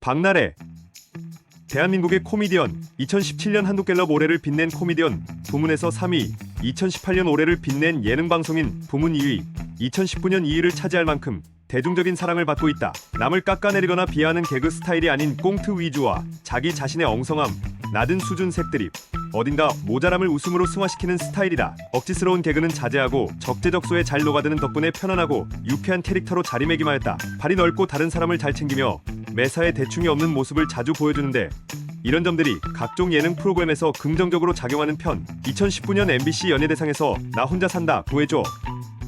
박나래. 대한민국의 코미디언. 2017년 한국갤럽 올해를 빛낸 코미디언 부문에서 3위, 2018년 올해를 빛낸 예능방송인 부문 2위, 2019년 2위를 차지할 만큼 대중적인 사랑을 받고 있다. 남을 깎아내리거나 비하하는 개그 스타일이 아닌 꽁트 위주와 자기 자신의 엉성함, 낮은 수준 색드립, 어딘가 모자람을 웃음으로 승화시키는 스타일이다. 억지스러운 개그는 자제하고 적재적소에 잘 녹아드는 덕분에 편안하고 유쾌한 캐릭터로 자리매김하였다. 발이 넓고 다른 사람을 잘 챙기며 매사에 대충이 없는 모습을 자주 보여주는데 이런 점들이 각종 예능 프로그램에서 긍정적으로 작용하는 편. 2019년 MBC 연예대상에서 나 혼자 산다 구해줘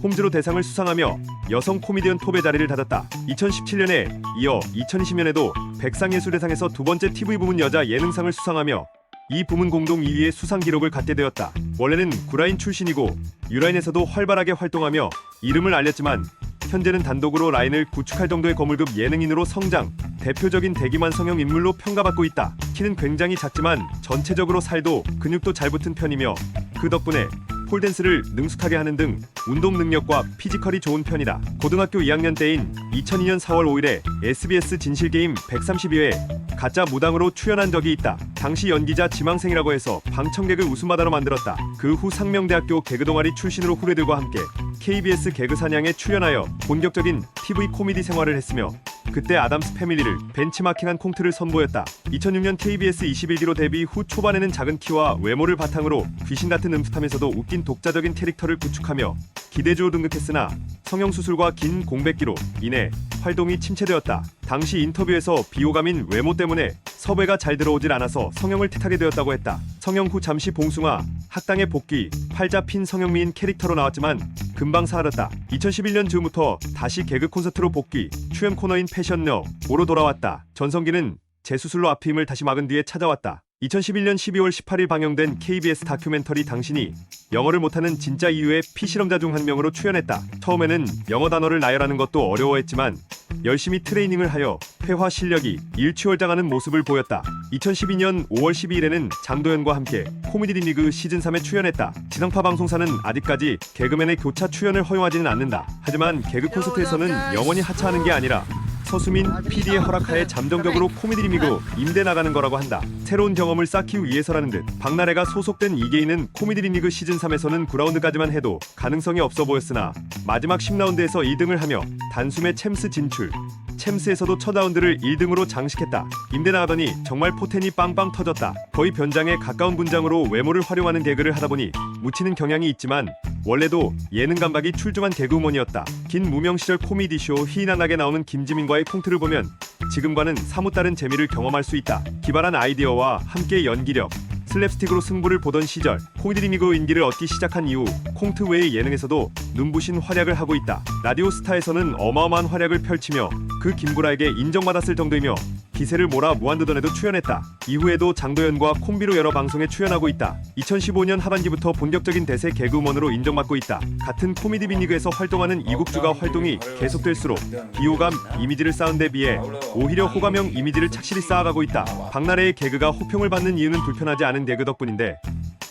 홈즈로 대상을 수상하며 여성 코미디언 톱의 자리를 다졌다. 2017년에 이어 2020년에도 백상예술대상에서 두 번째 TV 부문 여자 예능상을 수상하며 이 부문 공동 2위의 수상 기록을 갖게 되었다. 원래는 구라인 출신이고 유라인에서도 활발하게 활동하며 이름을 알렸지만 현재는 단독으로 라인을 구축할 정도의 거물급 예능인으로 성장. 대표적인 대기만 성형 인물로 평가받고 있다. 키는 굉장히 작지만 전체적으로 살도 근육도 잘 붙은 편이며 그 덕분에 폴댄스를 능숙하게 하는 등 운동 능력과 피지컬이 좋은 편이다. 고등학교 2학년 때인 2002년 4월 5일에 SBS 진실게임 132회 가짜 무당으로 출연한 적이 있다. 당시 연기자 지망생이라고 해서 방청객을 웃음바다로 만들었다. 그 후 상명대학교 개그동아리 출신으로 후배들과 함께 KBS 개그사냥에 출연하여 본격적인 TV 코미디 생활을 했으며 그때 아담스 패밀리를 벤치마킹한 콩트를 선보였다. 2006년 KBS 21기로 데뷔 후 초반에는 작은 키와 외모를 바탕으로 귀신 같은 음습하면서도 웃긴 독자적인 캐릭터를 구축하며 기대주로 등극했으나 성형수술과 긴 공백기로 인해 활동이 침체되었다. 당시 인터뷰에서 비호감인 외모 때문에 섭외가 잘 들어오질 않아서 성형을 택하게 되었다고 했다. 성형 후 잠시 봉숭아, 학당에 복귀, 팔자 핀 성형미인 캐릭터로 나왔지만 금방 사라졌다. 2011년 즈음부터 다시 개그 콘서트로 복귀, 출연 코너인 패션너로 돌아왔다. 전성기는 재수술로 앞힘을 다시 막은 뒤에 찾아왔다. 2011년 12월 18일 방영된 KBS 다큐멘터리 당신이 영어를 못하는 진짜 이유의 피실험자 중 한 명으로 출연했다. 처음에는 영어 단어를 나열하는 것도 어려워했지만 열심히 트레이닝을 하여 회화 실력이 일취월장하는 모습을 보였다. 2012년 5월 12일에는 장도연과 함께 코미디 리그 시즌3에 출연했다. 지상파 방송사는 아직까지 개그맨의 교차 출연을 허용하지는 않는다. 하지만 개그 콘서트에서는 영원히 하차하는 게 아니라 서수민 PD의 허락하에 잠정적으로 코미디 리미고 임대 나가는 거라고 한다. 새로운 경험을 쌓기 위해서라는 듯. 박나래가 소속된 이계인은 코미디 리그 시즌3에서는 9라운드까지만 해도 가능성이 없어 보였으나 마지막 10라운드에서 2등을 하며 단숨에 챔스 진출. 챔스에서도 첫 라운드를 1등으로 장식했다. 임대 나가더니 정말 포텐이 빵빵 터졌다. 거의 변장에 가까운 분장으로 외모를 활용하는 개그를 하다보니 묻히는 경향이 있지만 원래도 예능 감각이 출중한 개그우먼이었다. 긴 무명 시절 코미디쇼 희난하게 나오는 김지민과의 콩트를 보면 지금과는 사뭇 다른 재미를 경험할 수 있다. 기발한 아이디어와 함께 연기력, 슬랩스틱으로 승부를 보던 시절 코미디 리그 인기를 얻기 시작한 이후 콩트 외의 예능에서도 눈부신 활약을 하고 있다. 라디오 스타에서는 어마어마한 활약을 펼치며 그 김구라에게 인정받았을 정도이며 기세를 몰아 무한도전에도 출연했다. 이후에도 장도연과 콤비로 여러 방송에 출연하고 있다. 2015년 하반기부터 본격적인 대세 개그우먼으로 인정받고 있다. 같은 코미디 빅리그에서 활동하는 이국주가 활동이 계속될수록 비호감 이미지를 쌓은 데 비해 오히려 호감형 이미지를 착실히 쌓아가고 있다. 박나래의 개그가 호평을 받는 이유는 불편하지 않은 개그 덕분인데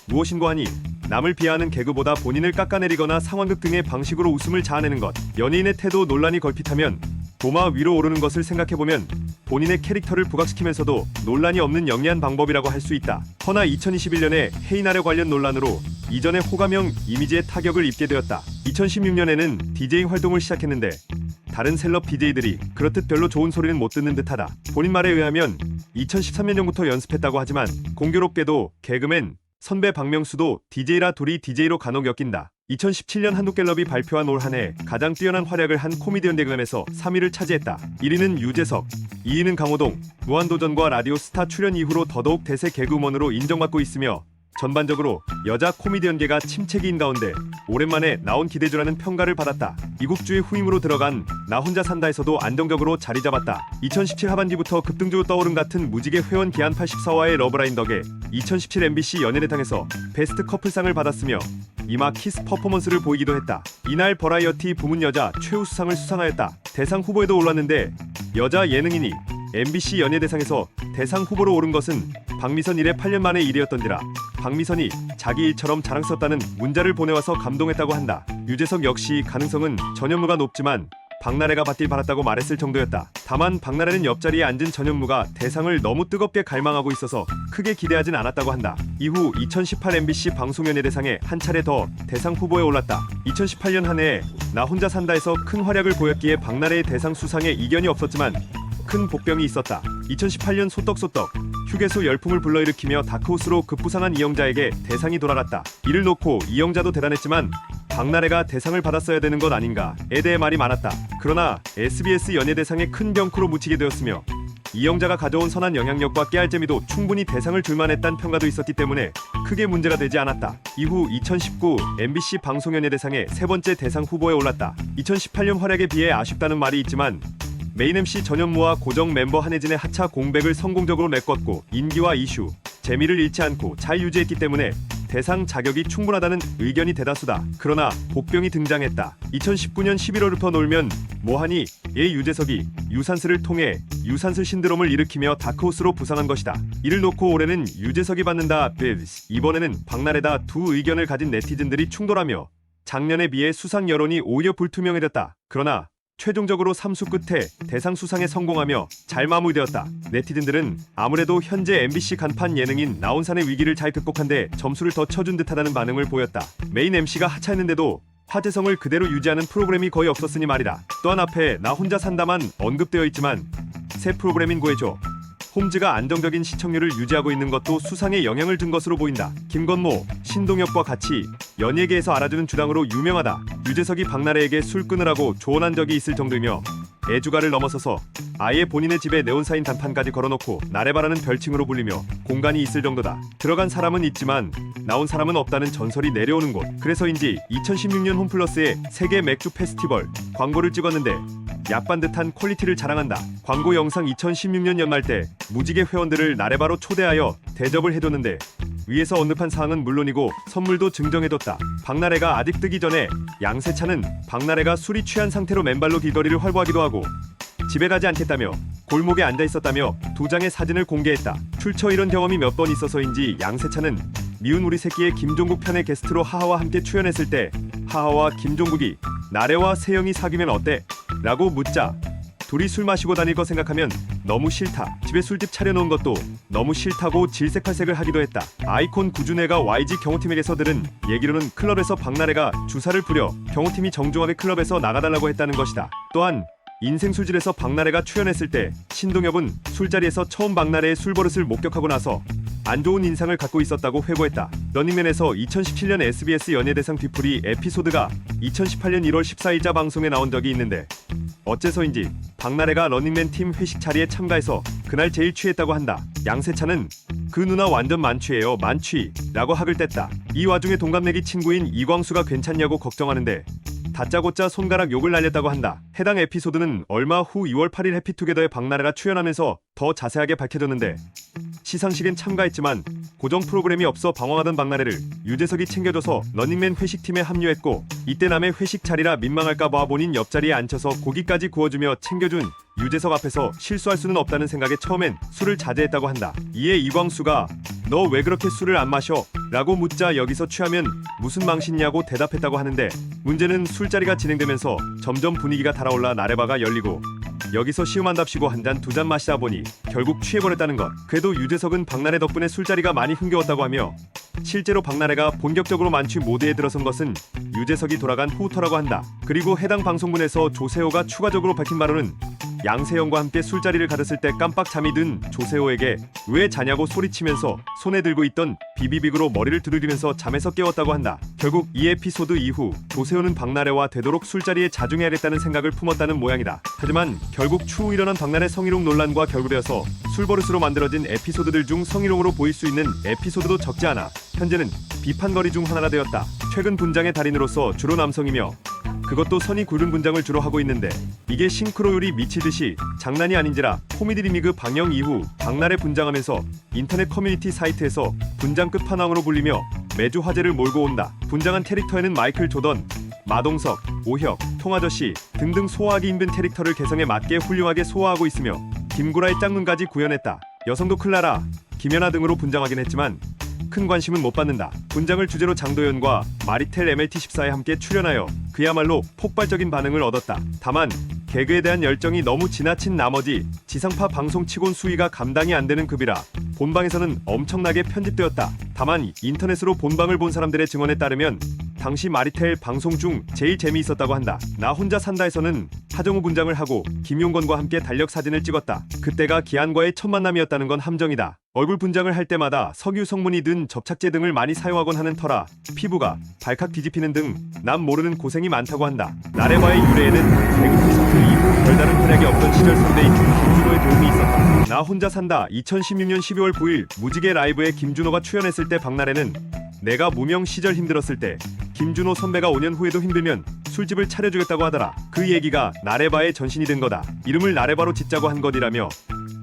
무엇인고 하니 남을 비하하는 개그보다 본인을 깎아내리거나 상황극 등의 방식으로 웃음을 자아내는 것. 연예인의 태도 논란이 걸핏하면 도마 위로 오르는 것을 생각해보면 본인의 캐릭터를 부각시키면서도 논란이 없는 영리한 방법이라고 할 수 있다. 허나 2021년에 헤이나래 관련 논란으로 이전의 호감형 이미지에 타격을 입게 되었다. 2016년에는 DJ 활동을 시작했는데 다른 셀럽 DJ들이 그렇듯 별로 좋은 소리는 못 듣는 듯하다. 본인 말에 의하면 2013년경부터 연습했다고 하지만 공교롭게도 개그맨 선배 박명수도 DJ라 둘이 DJ로 간혹 엮인다. 2017년 한국갤럽이 발표한 올 한 해 가장 뛰어난 활약을 한 코미디언 대금에서 3위를 차지했다. 1위는 유재석, 2위는 강호동. 무한도전과 라디오 스타 출연 이후로 더더욱 대세 개그우먼으로 인정받고 있으며 전반적으로 여자 코미디언계가 침체기인 가운데 오랜만에 나온 기대주라는 평가를 받았다. 이국주의 후임으로 들어간 나 혼자 산다에서도 안정적으로 자리 잡았다. 2017 하반기부터 급등주로 떠오른 같은 무지개 회원 기한 84화의 러브라인 덕에 2017 MBC 연예대상에서 베스트 커플상을 받았으며 이마 키스 퍼포먼스를 보이기도 했다. 이날 버라이어티 부문 여자 최우수상을 수상하였다. 대상 후보에도 올랐는데 여자 예능인이 MBC 연예대상에서 대상 후보로 오른 것은 박미선 이래 8년 만의 일이었던지라 박미선이 자기 일처럼 자랑스럽다는 문자를 보내와서 감동했다고 한다. 유재석 역시 가능성은 전현무가 높지만 박나래가 받길 바랐다고 말했을 정도였다. 다만 박나래는 옆자리에 앉은 전현무가 대상을 너무 뜨겁게 갈망하고 있어서 크게 기대하진 않았다고 한다. 이후 2018 MBC 방송연예대상에 한 차례 더 대상 후보에 올랐다. 2018년 한 해에 나 혼자 산다에서 큰 활약을 보였기에 박나래의 대상 수상에 이견이 없었지만 큰 복병이 있었다. 2018년 소떡소떡 휴게소 열풍을 불러일으키며 다크호스로 급부상한 이영자에게 대상이 돌아갔다. 이를 놓고 이영자도 대단했지만 박나래가 대상을 받았어야 되는 것 아닌가에 대해 말이 많았다. 그러나 SBS 연예대상에 큰 병크로 묻히게 되었으며 이영자가 가져온 선한 영향력과 깨알 재미도 충분히 대상을 줄만했다는 평가도 있었기 때문에 크게 문제가 되지 않았다. 이후 2019 MBC 방송연예대상에 세 번째 대상 후보에 올랐다. 2018년 활약에 비해 아쉽다는 말이 있지만 메인 MC 전현무와 고정 멤버 한혜진의 하차 공백을 성공적으로 메꿨고 인기와 이슈, 재미를 잃지 않고 잘 유지했기 때문에 대상 자격이 충분하다는 의견이 대다수다. 그러나 복병이 등장했다. 2019년 11월부터 놀면 뭐하니? 의 유재석이 유산슬을 통해 유산슬 신드롬을 일으키며 다크호스로 부상한 것이다. 이를 놓고 올해는 유재석이 받는다. 이번에는 박나래다. 두 의견을 가진 네티즌들이 충돌하며 작년에 비해 수상 여론이 오히려 불투명해졌다. 그러나 최종적으로 삼수 끝에 대상 수상에 성공하며 잘 마무리되었다. 네티즌들은 아무래도 현재 MBC 간판 예능인 나온산의 위기를 잘 극복한데 점수를 더 쳐준 듯하다는 반응을 보였다. 메인 MC가 하차했는데도 화제성을 그대로 유지하는 프로그램이 거의 없었으니 말이다. 또한 앞에 나 혼자 산다만 언급되어 있지만 새 프로그램인 구해줘 홈즈가 안정적인 시청률을 유지하고 있는 것도 수상에 영향을 준 것으로 보인다. 김건모, 신동엽과 같이 연예계에서 알아주는 주당으로 유명하다. 유재석이 박나래에게 술 끊으라고 조언한 적이 있을 정도이며 애주가를 넘어서서 아예 본인의 집에 네온사인 단판까지 걸어놓고 나래바라는 별칭으로 불리며 공간이 있을 정도다. 들어간 사람은 있지만 나온 사람은 없다는 전설이 내려오는 곳. 그래서인지 2016년 홈플러스의 세계 맥주 페스티벌 광고를 찍었는데 약반 듯한 퀄리티를 자랑한다. 광고 영상 2016년 연말 때 무지개 회원들을 나래바로 초대하여 대접을 해줬는데 위에서 언급한 사항은 물론이고 선물도 증정해뒀다. 박나래가 아직 뜨기 전에 양세찬은 박나래가 술이 취한 상태로 맨발로 길거리를 활보하기도 하고 집에 가지 않겠다며 골목에 앉아있었다며 두 장의 사진을 공개했다. 출처 이런 경험이 몇 번 있어서인지 양세찬은 미운 우리 새끼의 김종국 편의 게스트로 하하와 함께 출연했을 때 하하와 김종국이 나래와 세영이 사귀면 어때? 라고 묻자 둘이 술 마시고 다닐 거 생각하면 너무 싫다. 집에 술집 차려놓은 것도 너무 싫다고 질색팔색을 하기도 했다. 아이콘 구준혜가 YG 경호팀에게서 들은 얘기로는 클럽에서 박나래가 주사를 부려 경호팀이 정중하게 클럽에서 나가달라고 했다는 것이다. 또한 인생 술질에서 박나래가 출연했을 때 신동엽은 술자리에서 처음 박나래의 술버릇을 목격하고 나서 안 좋은 인상을 갖고 있었다고 회고했다. 러닝맨에서 2017년 SBS 연예대상 뒤풀이 에피소드가 2018년 1월 14일자 방송에 나온 적이 있는데 어째서인지 박나래가 러닝맨 팀 회식 자리에 참가해서 그날 제일 취했다고 한다. 양세찬은 그 누나 완전 만취예요 만취 라고 학을 뗐다. 이 와중에 동갑내기 친구인 이광수가 괜찮냐고 걱정하는데 다짜고짜 손가락 욕을 날렸다고 한다. 해당 에피소드는 얼마 후 2월 8일 해피투게더에 박나래가 출연하면서 더 자세하게 밝혀졌는데 시상식엔 참가했지만 고정 프로그램이 없어 방황하던 박나래를 유재석이 챙겨줘서 러닝맨 회식팀에 합류했고 이때 남의 회식 자리라 민망할까봐 본인 옆자리에 앉혀서 고기까지 구워주며 챙겨준 유재석 앞에서 실수할 수는 없다는 생각에 처음엔 술을 자제했다고 한다. 이에 이광수가 너 왜 그렇게 술을 안 마셔? 라고 묻자 여기서 취하면 무슨 망신이냐고 대답했다고 하는데 문제는 술자리가 진행되면서 점점 분위기가 달아올라 나래바가 열리고 여기서 시음한답시고 한 잔 두 잔 마시다 보니 결국 취해버렸다는 것. 그래도 유재석은 박나래 덕분에 술자리가 많이 흥겨웠다고 하며 실제로 박나래가 본격적으로 만취 모드에 들어선 것은 유재석이 돌아간 후부터라고 한다. 그리고 해당 방송분에서 조세호가 추가적으로 밝힌 바로는 양세형과 함께 술자리를 가졌을 때 깜빡 잠이 든 조세호에게 왜 자냐고 소리치면서 손에 들고 있던 비비빅으로 머리를 두드리면서 잠에서 깨웠다고 한다. 결국 이 에피소드 이후 조세호는 박나래와 되도록 술자리에 자중해야겠다는 생각을 품었다는 모양이다. 하지만 결국 추후 일어난 박나래 성희롱 논란과 결부되어서 술버릇으로 만들어진 에피소드들 중 성희롱으로 보일 수 있는 에피소드도 적지 않아 현재는 비판거리 중 하나가 되었다. 최근 분장의 달인으로서 주로 남성이며 그것도 선이 구른 분장을 주로 하고 있는데 이게 싱크로율이 미치듯이 장난이 아닌지라 코미디 리미그 방영 이후 박나래 분장하면서 인터넷 커뮤니티 사이트에서 분장 끝판왕으로 불리며 매주 화제를 몰고 온다. 분장한 캐릭터에는 마이클 조던, 마동석, 오혁, 통아저씨 등등 소화하기 힘든 캐릭터를 개성에 맞게 훌륭하게 소화하고 있으며 김구라의 짝눈까지 구현했다. 여성도 클라라, 김연아 등으로 분장하긴 했지만 큰 관심은 못 받는다. 분장을 주제로 장도연과 마리텔 MLT14에 함께 출연하여 그야말로 폭발적인 반응을 얻었다. 다만 개그에 대한 열정이 너무 지나친 나머지 지상파 방송치곤 수위가 감당이 안 되는 급이라 본방에서는 엄청나게 편집되었다. 다만 인터넷으로 본방을 본 사람들의 증언에 따르면 당시 마리텔 방송 중 제일 재미있었다고 한다. 나 혼자 산다에서는 하정우 분장을 하고 김용건과 함께 달력 사진을 찍었다. 그때가 기안과의 첫 만남이었다는 건 함정이다. 얼굴 분장을 할 때마다 석유 성분이 든 접착제 등을 많이 사용하곤 하는 터라 피부가 발칵 뒤집히는 등 남 모르는 고생이 많다고 한다. 나래바의 유래에는 개그 콘서트 이후 별다른 활약이 없던 시절 선배인 김준호의 도움이 있었다. 나 혼자 산다 2016년 12월 9일 무지개 라이브에 김준호가 출연했을 때 박나래는 내가 무명 시절 힘들었을 때 김준호 선배가 5년 후에도 힘들면 술집을 차려주겠다고 하더라. 그 얘기가 나래바의 전신이 된 거다. 이름을 나래바로 짓자고 한 것이라며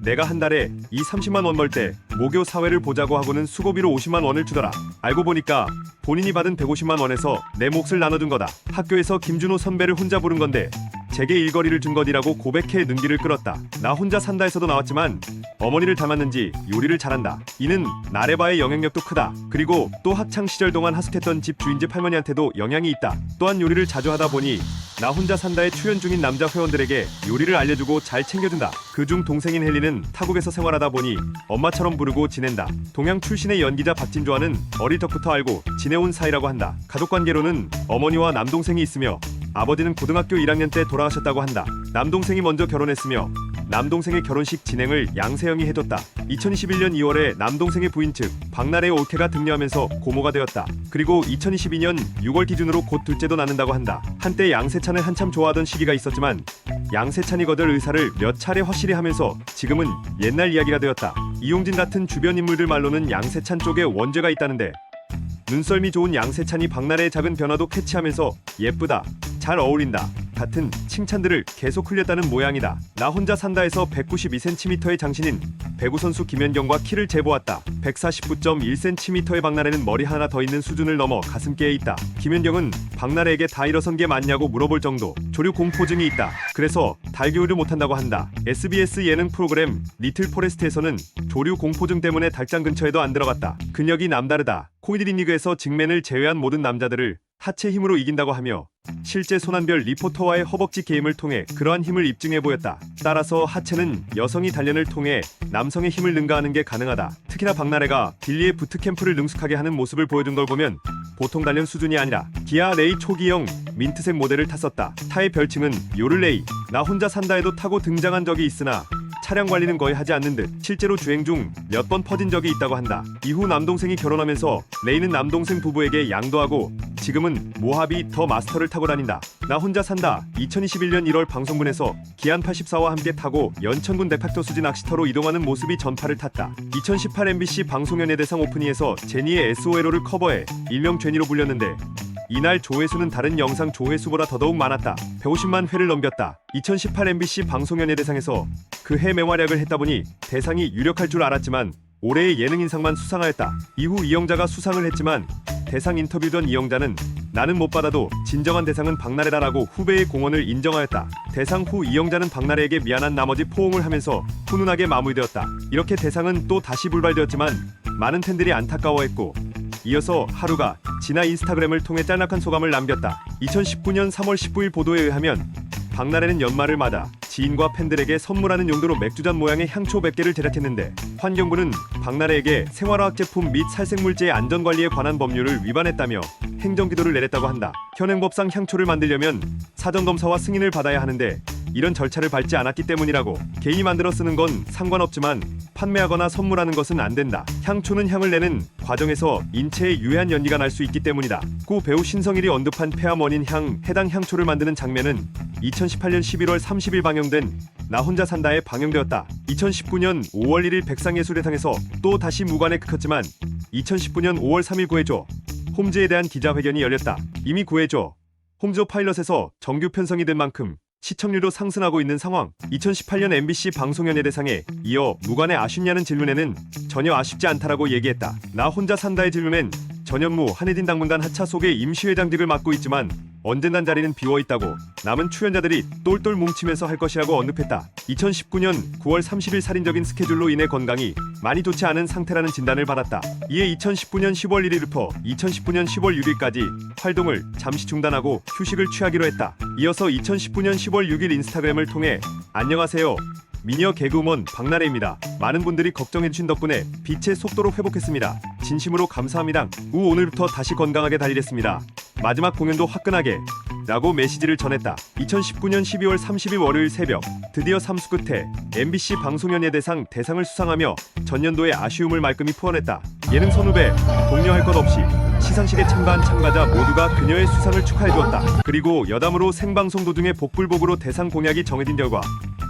내가 한 달에 30만 원 벌 때 모교 사회를 보자고 하고는 수고비로 50만 원을 주더라. 알고 보니까 본인이 받은 150만 원에서 내 몫을 나눠준 거다. 학교에서 김준호 선배를 혼자 부른 건데 제게 일거리를 준 것이라고 고백해 눈길을 끌었다. 나 혼자 산다에서도 나왔지만 어머니를 닮았는지 요리를 잘한다. 이는 나래바의 영향력도 크다. 그리고 또 학창 시절 동안 하숙했던 집 주인집 할머니한테도 영향이 있다. 또한 요리를 자주 하다 보니 나 혼자 산다에 출연 중인 남자 회원들에게 요리를 알려주고 잘 챙겨준다. 그중 동생인 헬리는 타국에서 생활하다 보니 엄마처럼 부르고 지낸다. 동양 출신의 연기자 박진조와는 어릴 적부터 알고 지내온 사이라고 한다. 가족관계로는 어머니와 남동생이 있으며 아버지는 고등학교 1학년 때 돌아가셨다고 한다. 남동생이 먼저 결혼했으며 남동생의 결혼식 진행을 양세형이 해뒀다. 2021년 2월에 남동생의 부인 측 박나래의 올케가 등려하면서 고모가 되었다. 그리고 2022년 6월 기준으로 곧 둘째도 낳는다고 한다. 한때 양세찬을 한참 좋아하던 시기가 있었지만 양세찬이 거들 의사를 몇 차례 확실히 하면서 지금은 옛날 이야기가 되었다. 이용진 같은 주변 인물들 말로는 양세찬 쪽에 원죄가 있다는데 눈썰미 좋은 양세찬이 박나래의 작은 변화도 캐치하면서 예쁘다, 잘 어울린다 같은 칭찬들을 계속 흘렸다는 모양이다. 나 혼자 산다에서 192cm의 장신인 배구 선수 김연경과 키를 재보았다. 149.1cm의 박나래는 머리 하나 더 있는 수준을 넘어 가슴께에 있다. 김연경은 박나래에게 다 일어선 게 맞냐고 물어볼 정도 조류 공포증이 있다. 그래서 달교류를 못한다고 한다. SBS 예능 프로그램 리틀 포레스트에서는 조류 공포증 때문에 닭장 근처에도 안 들어갔다. 근력이 남다르다. 코미디 링리그에서 직맨을 제외한 모든 남자들을 하체 힘으로 이긴다고 하며 실제 손한별 리포터와의 허벅지 게임을 통해 그러한 힘을 입증해 보였다. 따라서 하체는 여성이 단련을 통해 남성의 힘을 능가하는 게 가능하다. 특히나 박나래가 빌리의 부트캠프를 능숙하게 하는 모습을 보여준 걸 보면 보통 단련 수준이 아니라 기아 레이 초기형 민트색 모델을 탔었다. 타의 별칭은 요를레이. 나 혼자 산다에도 타고 등장한 적이 있으나 차량 관리는 거의 하지 않는 듯 실제로 주행 중 몇 번 퍼진 적이 있다고 한다. 이후 남동생이 결혼하면서 레이는 남동생 부부에게 양도하고 지금은 모하비 더 마스터를 타고 다닌다. 나 혼자 산다 2021년 1월 방송분에서 기안 84와 함께 타고 연천군 데팍터 수지 낚시터로 이동하는 모습이 전파를 탔다. 2018 MBC 방송연예대상 오프닝에서 제니의 SOLO를 커버해 일명 제니로 불렸는데 이날 조회수는 다른 영상 조회수보다 더더욱 많았다. 150만 회를 넘겼다. 2018 MBC 방송연예대상에서 그 해 맹활약을 했다 보니 대상이 유력할 줄 알았지만 올해의 예능인상만 수상하였다. 이후 이영자가 수상을 했지만 대상 인터뷰던 이영자는 나는 못 받아도 진정한 대상은 박나래다라고 후배의 공헌을 인정하였다. 대상 후 이영자는 박나래에게 미안한 나머지 포옹을 하면서 훈훈하게 마무리되었다. 이렇게 대상은 또 다시 불발되었지만 많은 팬들이 안타까워했고 이어서 하루가 지나 인스타그램을 통해 짤막한 소감을 남겼다. 2019년 3월 19일 보도에 의하면 박나래는 연말을 맞아 지인과 팬들에게 선물하는 용도로 맥주잔 모양의 향초 100개를 제작했는데 환경부는 박나래에게 생활화학 제품 및 살생물제의 안전관리에 관한 법률을 위반했다며 행정기도를 내렸다고 한다. 현행법상 향초를 만들려면 사전검사와 승인을 받아야 하는데 이런 절차를 밟지 않았기 때문이라고. 개인이 만들어 쓰는 건 상관없지만 판매하거나 선물하는 것은 안 된다. 향초는 향을 내는 과정에서 인체에 유해한 연기가 날 수 있기 때문이다. 고 배우 신성일이 언급한 폐암원인 향 해당 향초를 만드는 장면은 2018년 11월 30일 방영된 나 혼자 산다에 방영되었다. 2019년 5월 1일 백상예술대상에서 또 다시 무관에 그쳤지만 2019년 5월 3일 구해줘 홈즈에 대한 기자회견이 열렸다. 이미 구해줘 홈즈 파일럿에서 정규 편성이 된 만큼 시청률도 상승하고 있는 상황. 2018년 MBC 방송연예대상에 이어 무관에 아쉽냐는 질문에는 전혀 아쉽지 않다라고 얘기했다. 나 혼자 산다의 질문엔 전현무 한해딘 당분간 하차 속의 임시회장직을 맡고 있지만 언젠간 자리는 비워있다고 남은 출연자들이 똘똘 뭉치면서 할 것이라고 언급했다. 2019년 9월 30일 살인적인 스케줄로 인해 건강이 많이 좋지 않은 상태라는 진단을 받았다. 이에 2019년 10월 1일부터 2019년 10월 6일까지 활동을 잠시 중단하고 휴식을 취하기로 했다. 이어서 2019년 10월 6일 인스타그램을 통해 안녕하세요. 미녀 개그우먼 박나래입니다. 많은 분들이 걱정해주신 덕분에 빛의 속도로 회복했습니다. 진심으로 감사합니다. 오늘부터 다시 건강하게 달리겠습니다. 마지막 공연도 화끈하게 라고 메시지를 전했다. 2019년 12월 30일 월요일 새벽 드디어 삼수 끝에 MBC 방송연예대상 대상을 수상하며 전년도의 아쉬움을 말끔히 풀어냈다. 예능 선후배 동료할 것 없이 시상식에 참가한 참가자 모두가 그녀의 수상을 축하해주었다. 그리고 여담으로 생방송 도중에 복불복으로 대상 공약이 정해진 결과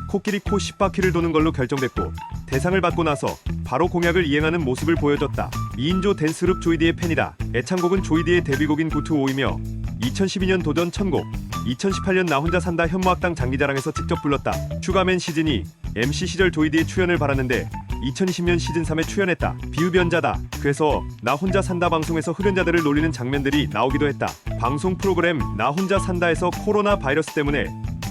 코끼리 코 10바퀴를 도는 걸로 결정됐고 대상을 받고 나서 바로 공약을 이행하는 모습을 보여줬다. 2인조 댄스그룹 조이디의 팬이다. 애창곡은 조이디의 데뷔곡인 구투오이며 2012년 도전 천곡, 2018년 나 혼자 산다 현무학당 장기자랑에서 직접 불렀다. 슈가맨 시즌2 MC 시절 조이디의 출연을 바랐는데 2020년 시즌3에 출연했다. 비흡연자다. 그래서 나 혼자 산다 방송에서 흡연자들을 놀리는 장면들이 나오기도 했다. 방송 프로그램 나 혼자 산다에서 코로나 바이러스 때문에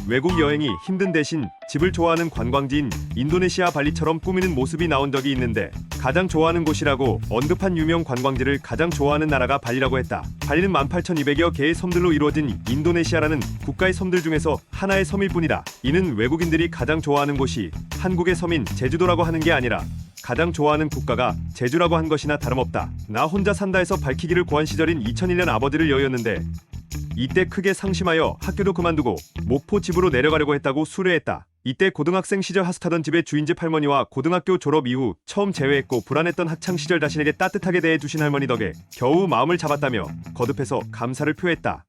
외국 여행이 힘든 대신 집을 좋아하는 관광지인 인도네시아 발리처럼 꾸미는 모습이 나온 적이 있는데 가장 좋아하는 곳이라고 언급한 유명 관광지를 가장 좋아하는 나라가 발리라고 했다. 발리는 18,200여 개의 섬들로 이루어진 인도네시아라는 국가의 섬들 중에서 하나의 섬일 뿐이다. 이는 외국인들이 가장 좋아하는 곳이 한국의 섬인 제주도라고 하는 게 아니라 가장 좋아하는 국가가 제주라고 한 것이나 다름없다. 나 혼자 산다에서 밝히기를 고한 시절인 2001년 아버지를 여의었는데 이때 크게 상심하여 학교도 그만두고 목포 집으로 내려가려고 했다고 수뢰했다. 이때 고등학생 시절 하숙하던 집의 주인집 할머니와 고등학교 졸업 이후 처음 재회했고 불안했던 학창 시절 자신에게 따뜻하게 대해주신 할머니 덕에 겨우 마음을 잡았다며 거듭해서 감사를 표했다.